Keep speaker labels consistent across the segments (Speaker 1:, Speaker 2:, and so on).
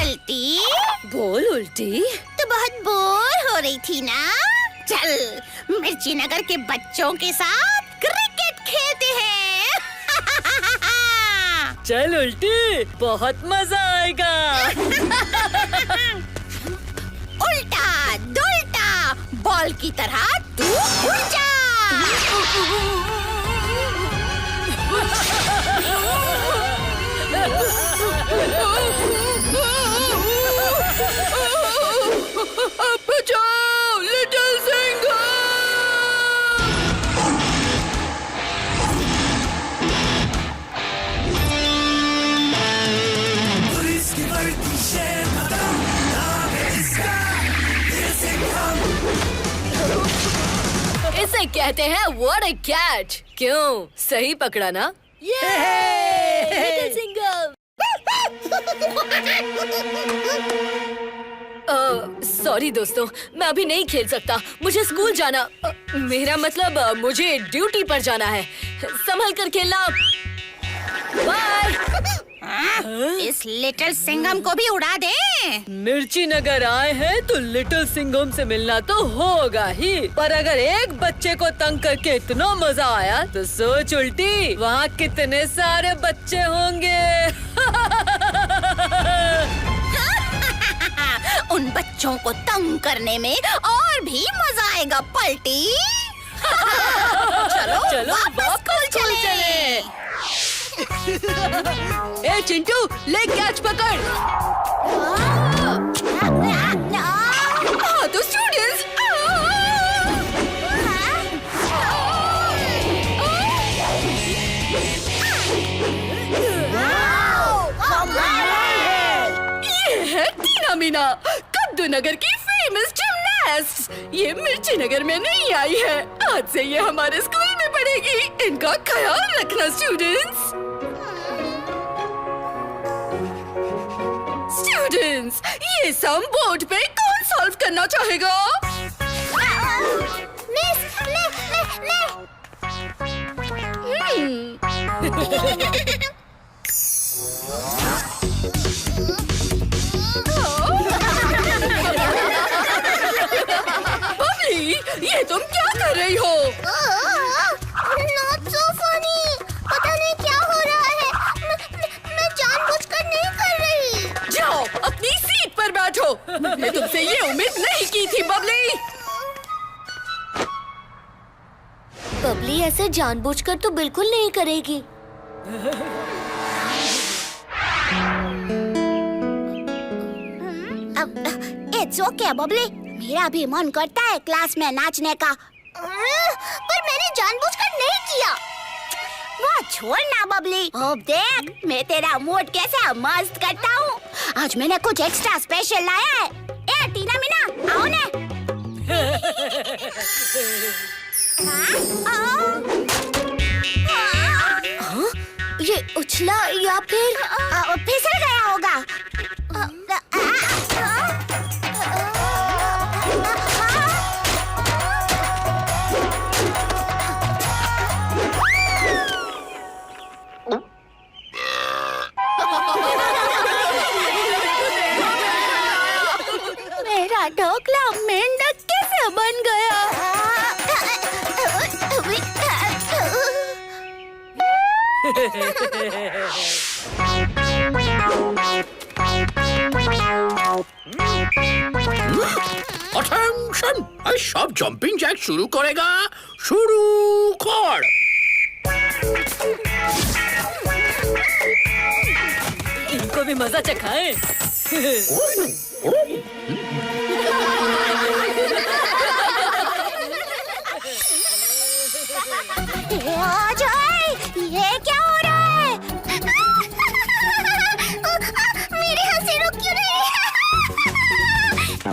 Speaker 1: उल्टी।
Speaker 2: बोल उल्टी।
Speaker 1: तो बहुत बोर हो रही थी ना, चल मिर्ची नगर के बच्चों के साथ क्रिकेट खेलते हैं।
Speaker 2: चल उल्टी, बहुत मजा आएगा।
Speaker 1: उल्टा दुल्टा बॉल की तरह तू उड़ जा।
Speaker 2: बचाओ लिटिल सिंघम!
Speaker 3: पुलिस की वर्दी शेर खत्म, नाम है इसका लिटिल सिंघम।
Speaker 2: इसे कहते हैं व्हाट अ कैच। क्यों, सही पकड़ा ना? लिटिल सिंघम। सॉरी दोस्तों, मैं अभी नहीं खेल सकता, मुझे स्कूल जाना। मेरा मतलब मुझे ड्यूटी पर जाना है। संभल कर खेलना। बाय।
Speaker 1: इस लिटिल सिंघम को भी उड़ा दे।
Speaker 2: मिर्ची नगर आए हैं तो लिटिल सिंघम से मिलना तो होगा ही, पर अगर एक बच्चे को तंग करके इतना मजा आया तो सोच उल्टी, वहाँ कितने सारे बच्चे होंगे।
Speaker 1: उन बच्चों को तंग करने में और भी मजा आएगा पलटी। चलो
Speaker 2: चलो
Speaker 1: वापस स्कूल चले।
Speaker 2: ए चिंटू, ले कैच पकड़। हाँ तो स्टूडेंट्स, ये है टीना मीना, कद्दू नगर की फेमस जिमनास्ट। ये मिर्ची नगर में नहीं आई है, आज से ये हमारे स्कूल में पढ़ेगी। इनका ख्याल रखना स्टूडेंट्स। स्टूडेंट्स, ये सम बोर्ड पे कौन सॉल्व करना चाहेगा? बबली, ये तुम क्या कर रही हो?
Speaker 1: Not so funny. पता नहीं क्या हो रहा है। मैं जानबूझकर नहीं कर रही।
Speaker 2: जाओ अपनी सीट पर बैठो। मैंने तुमसे ये उम्मीद नहीं की थी बबली।
Speaker 4: बबली ऐसे जानबूझकर तो बिल्कुल नहीं करेगी।
Speaker 1: इट्स ओके बबली, मेरा भी मन करता है क्लास में नाचने का, पर मैंने जानबूझकर नहीं किया। वो छोड़ ना बबली, अब देख मैं तेरा मूड कैसे मस्त करता हूँ। आज मैंने कुछ एक्स्ट्रा स्पेशल लाया है। ए टीना मीना, आओ ने।
Speaker 4: हाँ? ये उछला या फिर
Speaker 1: फिसल गया होगा। मेरा ढोकला मेंढक कैसे बन गया?
Speaker 5: अटेंशन, सब जंपिंग जैक शुरू करेगा। शुरू कर।
Speaker 2: इनको भी मजा चखाएं।
Speaker 1: अजय, ये क्या हो रहा है? मेरी हंसी रुक क्यों नहीं है?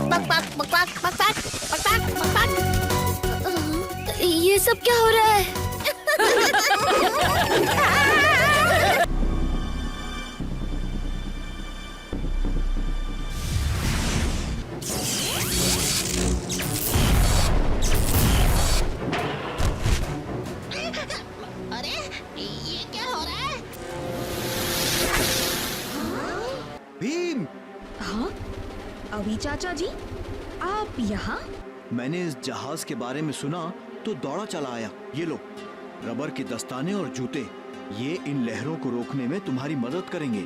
Speaker 1: बक बक बक बक बक बक बक बक बक।
Speaker 4: ये सब क्या हो रहा है?
Speaker 6: चाचा जी, आप यहाँ?
Speaker 7: मैंने इस जहाज के बारे में सुना तो दौड़ा चला आया। ये लो, रबर के दस्ताने और जूते, ये इन लहरों को रोकने में तुम्हारी मदद करेंगे।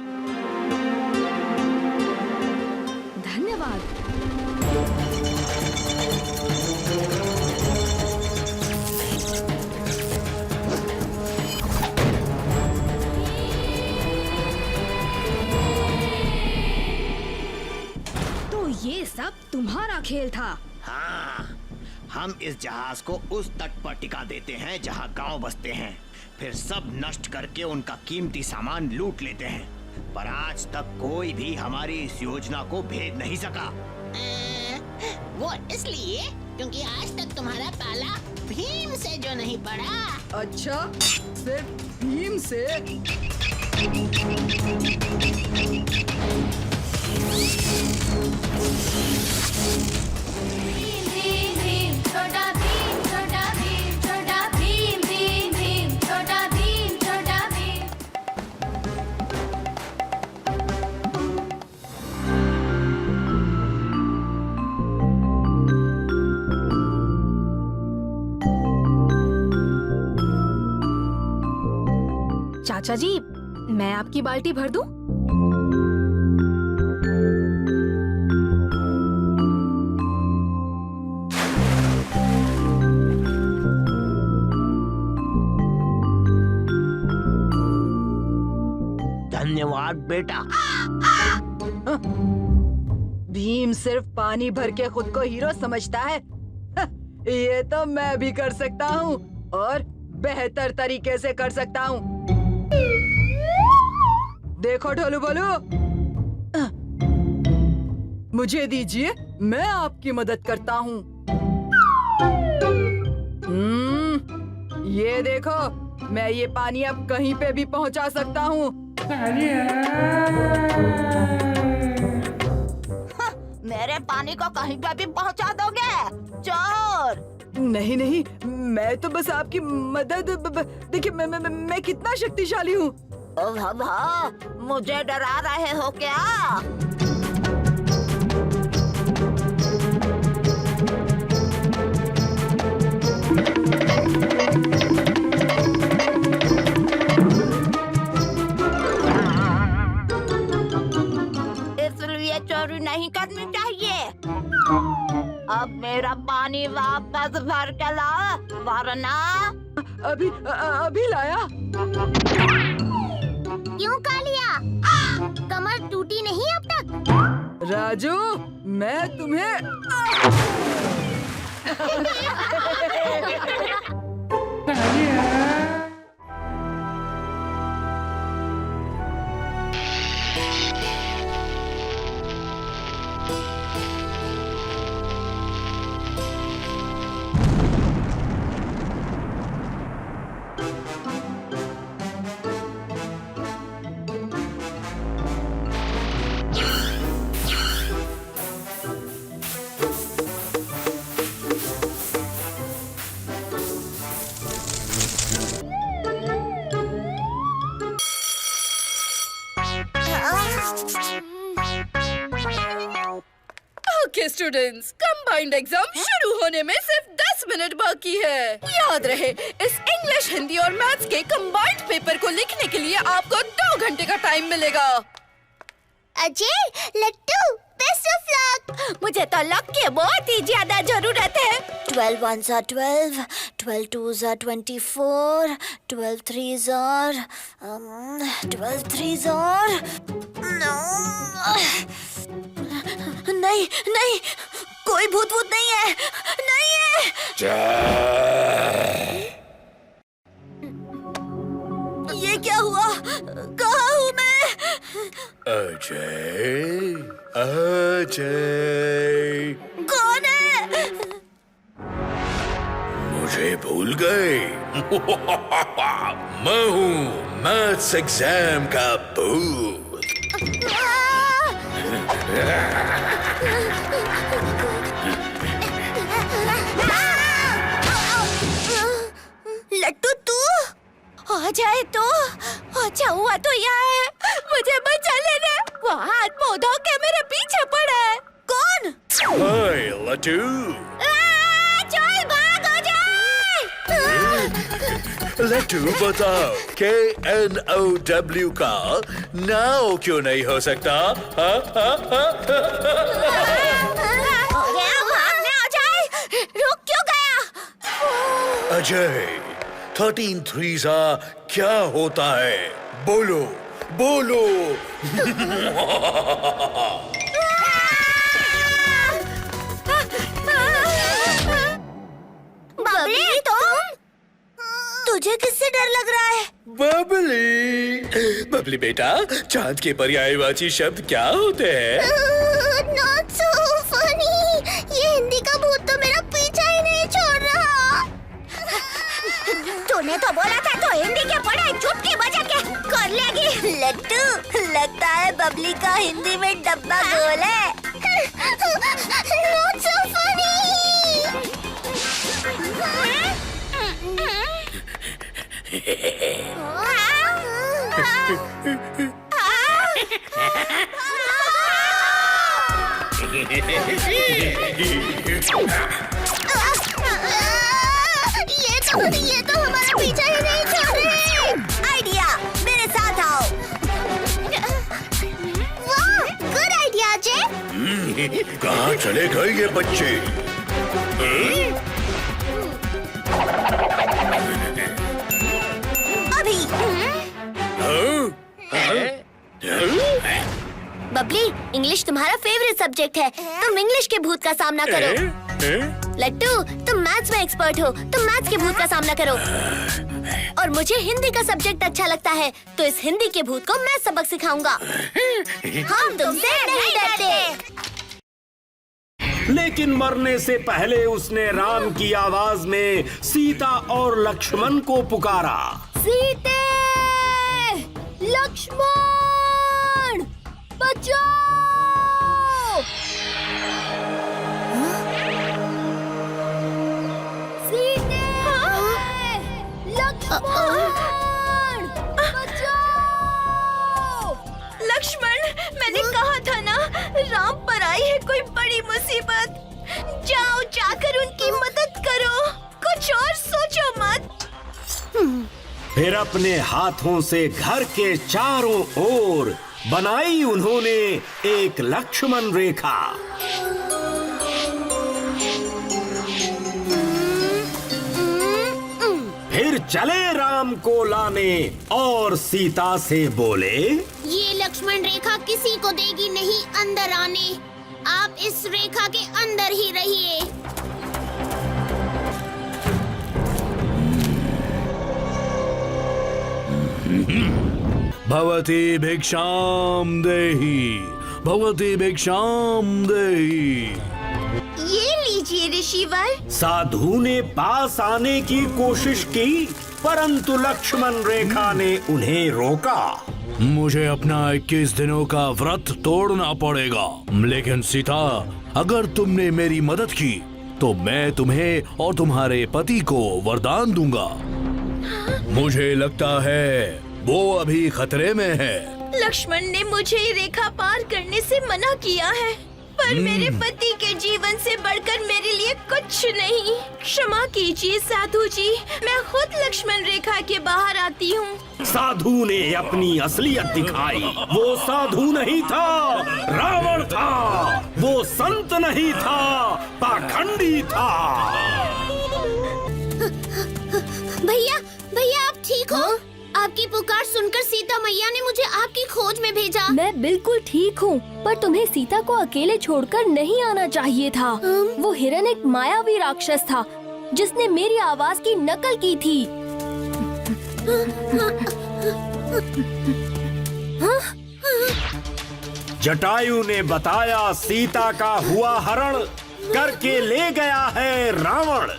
Speaker 6: धन्यवाद। तो ये सब तुम्हारा खेल था?
Speaker 7: हाँ, हम इस जहाज को उस तट पर टिका देते हैं जहाँ गांव बसते हैं, फिर सब नष्ट करके उनका कीमती सामान लूट लेते हैं। पर आज तक कोई भी हमारी इस योजना को भेद नहीं सका।
Speaker 8: वो इसलिए क्योंकि आज तक तुम्हारा पाला भीम से जो नहीं पड़ा।
Speaker 2: अच्छा, सिर्फ भीम से?
Speaker 6: चाचा जी, मैं आपकी बाल्टी भर दूं?
Speaker 7: धन्यवाद बेटा।
Speaker 2: भीम सिर्फ पानी भर के खुद को हीरो समझता है। ये तो मैं भी कर सकता हूँ और बेहतर तरीके से कर सकता हूँ। देखो ढोलू बोलू, मुझे दीजिए, मैं आपकी मदद करता हूँ। ये देखो, मैं ये पानी अब कहीं पे भी पहुँचा सकता हूँ।
Speaker 1: मेरे पानी को कहीं पे भी पहुंचा दोगे, चोर?
Speaker 2: नहीं नहीं, मैं तो बस आपकी मदद। देखिए, मैं कितना शक्तिशाली हूँ।
Speaker 1: मुझे डरा रहे हो क्या? इसलिए चोरी नहीं करनी चाहिए। अब मेरा पानी वापस भर के ला, वरना
Speaker 2: अभी लाया।
Speaker 1: क्यों कालिया? कमर टूटी नहीं अब तक?
Speaker 2: राजू, मैं तुम्हें ओके स्टूडेंट्स, कंबाइंड एग्जाम शुरू होने में सिर्फ 10 मिनट बाकी है। याद रहे, इस इंग्लिश, हिंदी और मैथ्स के कंबाइंड पेपर को लिखने के लिए आपको 2 घंटे का टाइम मिलेगा।
Speaker 1: अजय, लट्टू, बेस्ट ऑफ लक। मुझे तो लक की बहुत ही ज्यादा जरूरत है। 12 ones are 12, 12 twos are 24, 12 threes are 12 threes are नहीं नहीं, कोई भूत भूत नहीं है, नहीं है। ये क्या हुआ? कहाँ हूँ मैं?
Speaker 5: अजय, अजय,
Speaker 1: कौन है?
Speaker 5: मुझे भूल गए? मैं हूँ मैथ्स एग्जाम का भूत।
Speaker 1: लट्टू, तू आ जाए तो अच्छा हुआ तो यहाँ है। मुझे बचा लेना। वो हाथ मुंह धो के मेरे पीछे पड़ा है। कौन?
Speaker 5: हाय लट्टू।
Speaker 1: चल भाग हो जाए।
Speaker 5: लट्टू बताओ KNOW का नाव क्यों नहीं हो सकता?
Speaker 1: भागने आ जाए। रुक क्यों गया?
Speaker 5: अजय 13 थ्रीज़ा क्या होता है? बोलो बोलो।
Speaker 1: बबली तुम? तुझे किससे डर लग रहा है?
Speaker 5: बबली बबली बेटा, चांद के पर्यायवाची शब्द क्या होते हैं?
Speaker 1: Not so funny. ये हिंदी का भूत तो मेरा पीछा ही नहीं छोड़ रहा। तूने तो बोला था तो हिंदी के पढ़ाई चुटकी बजा के कर लेगी। लट्टू, लगता है बबली का हिंदी में डब्बा गोल है। Not so funny. ये तो हमारा पीछा ही नहीं छोड़ रहे। आइडिया, मेरे साथ आओ। वाह, गुड आइडिया अजय।
Speaker 5: कहाँ चले गए ये बच्चे?
Speaker 1: अभी बबली, इंग्लिश तुम्हारा फेवरेट सब्जेक्ट है। तुम इंग्लिश के भूत का सामना करो। लट्टू, तुम मैथ्स में एक्सपर्ट हो, तुम मैथ्स के भूत का सामना करो। और मुझे हिंदी का सब्जेक्ट अच्छा लगता है, तो इस हिंदी के भूत को मैं सबक सिखाऊंगा। हम तुमसे नहीं डरते।
Speaker 9: लेकिन मरने से पहले उसने राम की आवाज में सीता और लक्ष्मण को पुकारा।
Speaker 4: सीते, लक्ष्मण, बचाओ! सीते, लक्ष्मण, बचाओ!
Speaker 6: लक्ष्मण, मैंने कहा था ना, राम पर आई है कोई बड़ी मुसीबत। जाओ, जाकर उनकी मदद करो, कुछ और सोचो मत।
Speaker 9: फिर अपने हाथों से घर के चारों ओर बनाई उन्होंने एक लक्ष्मण रेखा। फिर चले राम को लाने और सीता से बोले,
Speaker 1: ये लक्ष्मण रेखा किसी को देगी नहीं अंदर आने। आप इस रेखा के अंदर ही रहिए।
Speaker 5: भवती भिक्षाम देहि, भवती भिक्षाम देहि।
Speaker 1: ये लीजिए ऋषिवर।
Speaker 9: साधु ने पास आने की कोशिश की, परंतु लक्ष्मण रेखा ने उन्हें रोका।
Speaker 5: मुझे अपना 21 दिनों का व्रत तोड़ना पड़ेगा, लेकिन सीता, अगर तुमने मेरी मदद की तो मैं तुम्हें और तुम्हारे पति को वरदान दूंगा। मुझे लगता है वो अभी खतरे में है।
Speaker 6: लक्ष्मण ने मुझे रेखा पार करने से मना किया है, पर मेरे पति के जीवन से बढ़कर मेरे लिए कुछ नहीं। क्षमा कीजिए साधु जी, मैं खुद लक्ष्मण रेखा के बाहर आती हूँ।
Speaker 9: साधु ने अपनी असलियत दिखाई। वो साधु नहीं था, रावण था। वो संत नहीं था, पाखंडी था।
Speaker 1: भैया, भैया आप ठीक हो? आपकी पुकार सुनकर सीता मैया ने मुझे आपकी खोज में भेजा।
Speaker 4: मैं बिल्कुल ठीक हूँ, पर तुम्हें सीता को अकेले छोड़कर नहीं आना चाहिए था। वो हिरण एक मायावी राक्षस था, जिसने मेरी आवाज की नकल की थी।
Speaker 9: जटायु ने बताया, सीता का हुआ हरण करके ले गया है रावण।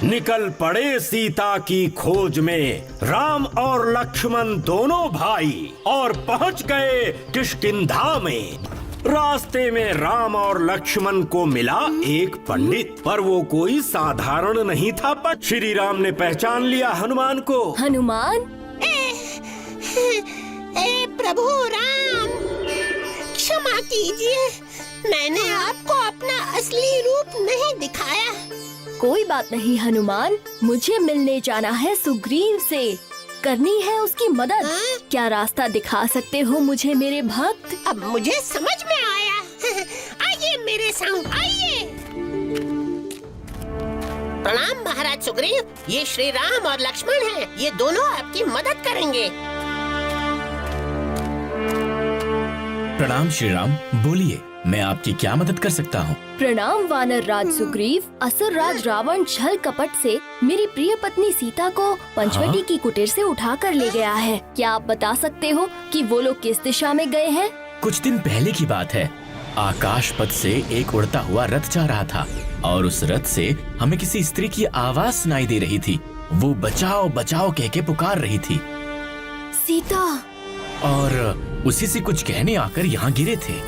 Speaker 9: निकल पड़े सीता की खोज में राम और लक्ष्मण दोनों भाई, और पहुंच गए किष्किंधा में। रास्ते में राम और लक्ष्मण को मिला एक पंडित, पर वो कोई साधारण नहीं था। पर श्री राम ने पहचान लिया हनुमान को।
Speaker 4: हनुमान?
Speaker 8: ए प्रभु राम, क्षमा कीजिए, मैंने आपको अपना असली रूप नहीं दिखाया।
Speaker 4: कोई बात नहीं हनुमान, मुझे मिलने जाना है सुग्रीव से, करनी है उसकी मदद।
Speaker 8: हाँ?
Speaker 4: क्या रास्ता दिखा सकते हो मुझे मेरे भक्त?
Speaker 8: अब मुझे समझ में आया। आइए मेरे संग, आइए। प्रणाम महाराज सुग्रीव, ये श्री राम और लक्ष्मण हैं। ये दोनों आपकी मदद करेंगे।
Speaker 10: प्रणाम श्री राम, बोलिए मैं आपकी क्या मदद कर सकता हूँ?
Speaker 4: प्रणाम वानर राज सुग्रीव। असुर राज रावण छल कपट से मेरी प्रिय पत्नी सीता को पंचवटी की कुटीर से उठा कर ले गया है। क्या आप बता सकते हो कि वो लोग किस दिशा में गए हैं?
Speaker 10: कुछ दिन पहले की बात है। आकाश पथ से एक उड़ता हुआ रथ जा रहा था और उस रथ से हमें किसी स्त्री की आवाज सुनाई दे रही थी। वो बचाओ बचाओ कह के पुकार रही थी
Speaker 4: सीता,
Speaker 10: और उसी से कुछ कहने आकर यहाँ गिरे थे।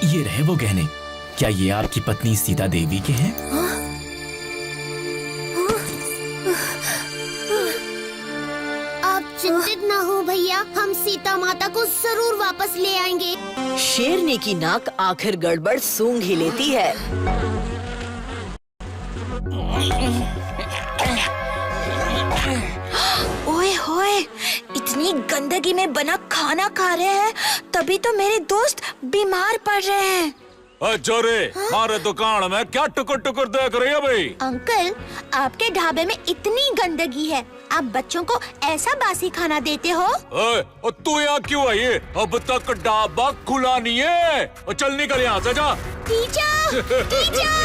Speaker 10: ये रहे वो गहने। क्या ये आपकी पत्नी सीता देवी के हैं?
Speaker 1: आप चिंतित ना हो भैया, हम सीता माता को जरूर वापस ले आएंगे।
Speaker 2: शेरनी की नाक आखिर गड़बड़ सूंघ ही लेती है।
Speaker 6: ओए होए, इतनी गंदगी में बना खाना खा रहे हैं, तभी तो मेरे दोस्त बीमार पड़ रहे हैं।
Speaker 5: अरे हमारे दुकान में क्या टुकुर टुकुर देख रही है भाई?
Speaker 1: अंकल, आपके ढाबे में इतनी गंदगी है, आप बच्चों को ऐसा बासी खाना देते हो?
Speaker 5: और तू यहाँ क्यों आई है? अब तक ढाबा खुला नहीं है। और चल निकल यहाँ से, जा।
Speaker 1: Teacher, teacher.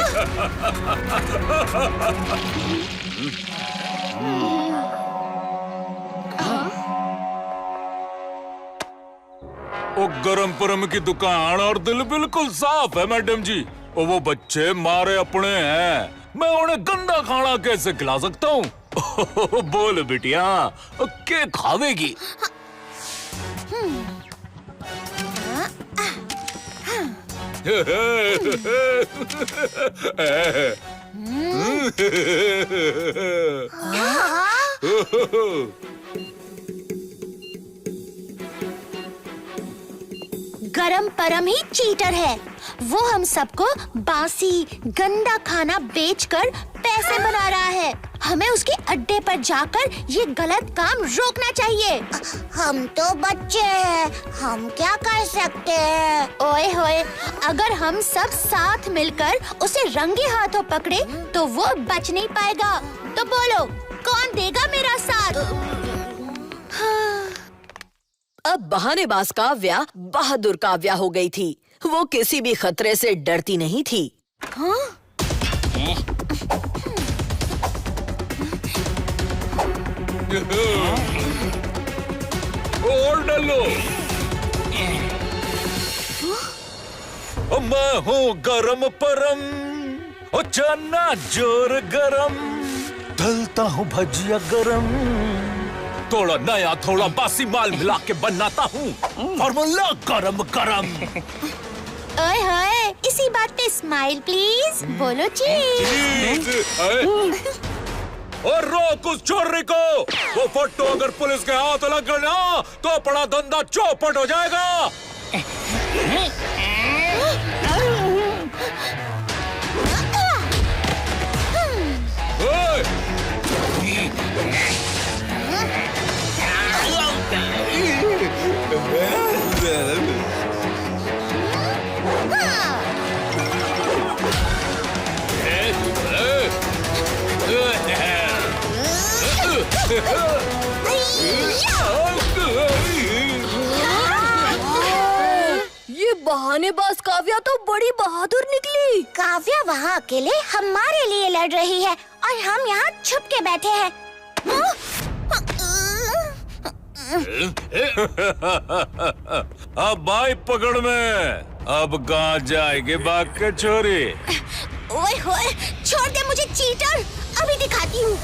Speaker 5: वो गरम परम की दुकान और दिल बिल्कुल साफ है मैडम जी। और वो बच्चे मारे अपने हैं, मैं उन्हें गंदा खाना कैसे खिला सकता हूँ? बोल बिटिया, क्या खावेगी?
Speaker 1: गरम परम ही चीटर है। वो हम सबको बासी गंदा खाना बेचकर पैसे बना रहा है। हमें उसके अड्डे पर जाकर ये गलत काम रोकना चाहिए। हम तो बच्चे हैं, हम क्या कर सकते हैं? ओए होए, अगर हम सब साथ मिलकर उसे रंगे हाथों पकड़े तो वो बच नहीं पाएगा। तो बोलो, कौन देगा मेरा साथ?
Speaker 2: अब बहानेबाज काव्या बहादुर काव्या हो गई थी। वो किसी भी खतरे से डरती नहीं थी।
Speaker 5: और डालो। मैं हूँ गरम परम, और चना जोर गरम, तलता हूँ भजिया गरम, थोड़ा नया थोड़ा बासी माल मिला के बनाता हूँ फॉर्मूला गरम गरम।
Speaker 1: ओए होए, इसी बात पे स्माइल प्लीज। बोलो चीज।
Speaker 5: और रोक उस चोरी को। वो फोटो अगर पुलिस के हाथ लग गया तो अपना धंधा चौपट हो जाएगा।
Speaker 4: ये बहानेबाज काव्या तो बड़ी बहादुर निकली।
Speaker 1: काव्या वहाँ अकेले हमारे लिए लड़ रही है और हम यहाँ छुप के बैठे हैं।
Speaker 5: अब भाई पकड़ में, अब कहाँ जाएगी भाग के छोरी?
Speaker 1: ओए होए, छोड़ दे मुझे चीटर, अभी दिखाती हूँ।